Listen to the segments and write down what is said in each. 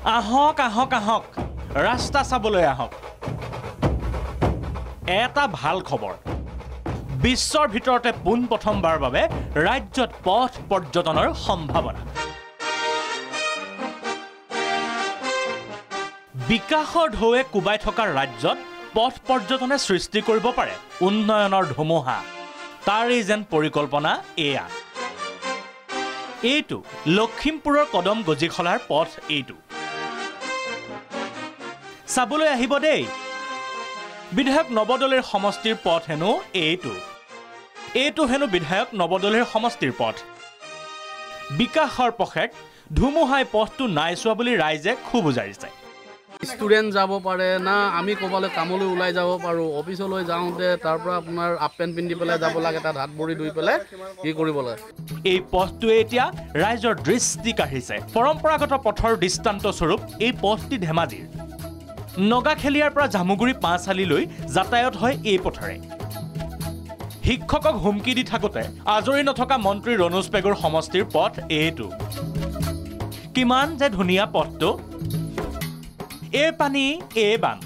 আহক আহক আহক ৰাস্তা চাবলৈ আহক এটা ভাল খবৰ বিশ্বৰ ভিতৰতে পোনপ্ৰথমবাৰৰ বাবে ৰাজ্যত পথ পৰ্যটনৰ সম্ভাৱনা বিকাশৰ ঢৌৱে কোবাই থকা ৰাজ্যত পথ পৰ্যটনে সৃষ্টি কৰিব পাৰে উন্নয়নৰ ধুমুহা তাৰে যেন পৰিকল্পনা এয়া এইটো লখিমপুৰৰ কদম গজিখলাৰ পথ এইটো চাবলৈ আহিব দেই বিধায়ক নৱদলীৰ সমষ্টিৰ পথ হেনো এইটো হেনো বিধায়ক নৱদলীৰ সমষ্টিৰ পথ বিকাশৰ পথেত ধুমুহাই পথটো নাই চোৱা বুলি ৰাইজে খুব উজাৰিছে ষ্টুডেণ্ট যাব পাৰে না আমি ক'বলৈ কামলৈ ওলাই যাব পাৰোঁ অফিচলৈ যাওঁতে তাৰ পৰা আপোনাৰ আপ পেণ্ট পিন্ধি পেলাই যাব লাগে তাত হাত ভৰি ধুই পেলাই কি কৰিব লাগে এই পথটোৱে এতিয়া ৰাইজৰ দৃষ্টি কাঢ়িছে পৰম্পৰাগত পথৰ দৃষ্টান্তস্বৰূপ এই পথটি ধেমাজিৰ নগাখেলিয়াৰ পৰা জামুগুৰি পাঁচআলিলৈ যাতায়াত হয় এই পথেৰে শিক্ষকক হুমকি দি থাকোঁতে আজৰি নথকা মন্ত্ৰী ৰণোজ পেগুৰ সমষ্টিৰ পথ এইটো কিমান যে ধুনীয়া পথটো এই পানী এই বান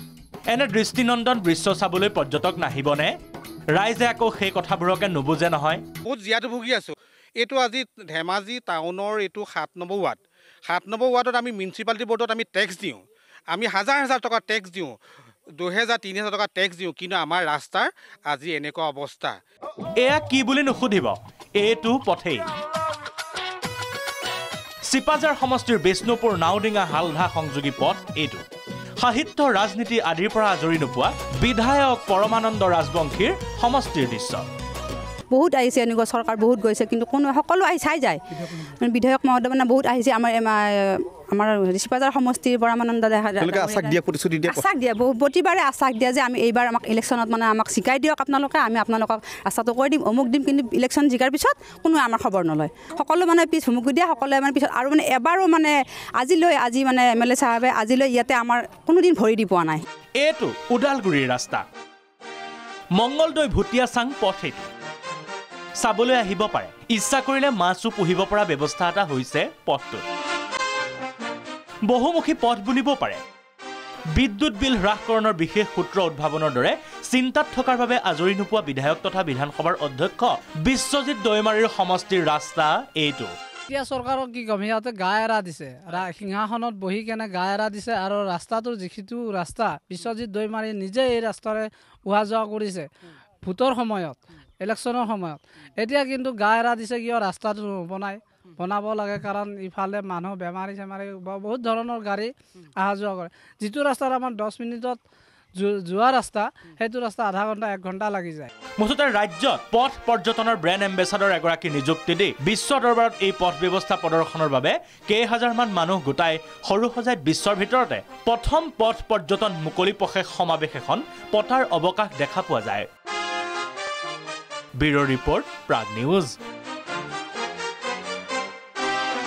এনে দৃষ্টিনন্দন দৃশ্য চাবলৈ পৰ্যটক নাহিবনে ৰাইজে আকৌ সেই কথাবোৰকে নুবুজে নহয় বহুত জীয়াতু ভুগি আছোঁ এইটো আজি ধেমাজি টাউনৰ এইটো 7 নম্বৰ ৱাৰ্ড 7 নম্বৰ ৱাৰ্ডত আমি মিউনিচিপালিটি বৰ্ডত আমি টেক্স দিওঁ আমি হাজাৰ হাজাৰ টকা টেক্স দিওঁ 2000-3000 টকা টেক্স দিওঁ কিন্তু আমাৰ ৰাস্তাৰ আজি এনেকুৱা অৱস্থা এয়া কি বুলি নুসুধিব এইটো পথেই চিপাজাৰ সমষ্টিৰ বিষ্ণুপুৰ নাওডিঙা হালধা সংযোগী পথ এইটো সাহিত্য ৰাজনীতি আদিৰ পৰা আজৰি নোপোৱা বিধায়ক পৰমানন্দ ৰাজবংশীৰ সমষ্টিৰ দৃশ্য বহুত আহিছে এনেকুৱা চৰকাৰ বহুত গৈছে কিন্তু কোনো সকলো আহি চাই যায় বিধায়ক মহোদয় মানে বহুত আহিছে আমাৰ চিপাজাৰ সমষ্টিৰ পৰমানন্দ আশ্বাস দিয়ে প্ৰতিবাৰে আশ্বাস দিয়ে যে আমি এইবাৰ আমাক ইলেকশ্যনত মানে আমাক শিকাই দিয়ক আপোনালোকে আমি আপোনালোকক আশ্বাসটো কৰি দিম অমুক দিম কিন্তু ইলেকশ্যন জিকাৰ পিছত কোনো আমাৰ খবৰ নলয় সকলো মানে পিছ হুমুকি দিয়ে সকলোৱে মানে পিছত আৰু মানে এবাৰো মানে আজি মানে MLA চাহাবে আজিলৈ ইয়াতে আমাৰ কোনোদিন ভৰি দি পোৱা নাই এইটো ওদালগুৰিৰ ৰাস্তা মংগলদৈ ভুটীয়া চাং পথ এইটো চাবলৈ আহিব পাৰে ইচ্ছা কৰিলে মাছো পুহিব পৰা ব্যৱস্থা এটা হৈছে পথটো বহুমুখী পথ বুলিব পাৰে বিদ্যুৎ বিল হ্ৰাসকৰণৰ বিশেষ সূত্ৰ উদ্ভাৱনৰ দৰে চিন্তাত থকাৰ বাবে আজৰি নোপোৱা বিধায়ক তথা বিধানসভাৰ অধ্যক্ষ বিশ্বজিৎ দৈমাৰীৰ সমষ্টিৰ ৰাস্তা এইটো এতিয়া চৰকাৰক কি ক'ম সিহঁতে গা এৰা দিছে সিংহাসনত বহি কেনে গা এৰা দিছে আৰু ৰাস্তাটোৰ যিটো ৰাস্তা বিশ্বজিৎ দৈমাৰী নিজে এই ৰাস্তাৰে অহা যোৱা কৰিছে ভোটৰ সময়ত ইলেকশ্যনৰ সময়ত এতিয়া কিন্তু গা এৰা দিছে কিয় ৰাস্তাটো বনাব লাগে কাৰণ ইফালে মানুহ বেমাৰী চেমাৰী বহুত ধৰণৰ গাড়ী অহা যোৱা কৰে যিটো ৰাস্তাত আমাৰ 10 মিনিটত যোৱা ৰাস্তা সেইটো ৰাস্তা আধা ঘণ্টা 1 ঘণ্টা লাগি যায় মুঠতে ৰাজ্যত পথ পৰ্যটনৰ ব্ৰেণ্ড এম্বেচাডৰ এগৰাকী নিযুক্তি দি বিশ্ব দৰবাৰত এই পথ ব্যৱস্থা প্ৰদৰ্শনৰ বাবে কেইহাজাৰমান মানুহ গোটাই সৰু সজাইত বিশ্বৰ ভিতৰতে প্ৰথম পথ পৰ্যটন মুকলি প্ৰশেষ সমাৱেশ এখন পতাৰ অৱকাশ দেখা পোৱা যায় ব্যুৰ ৰিপৰ্ট প্ৰাগ নিউজ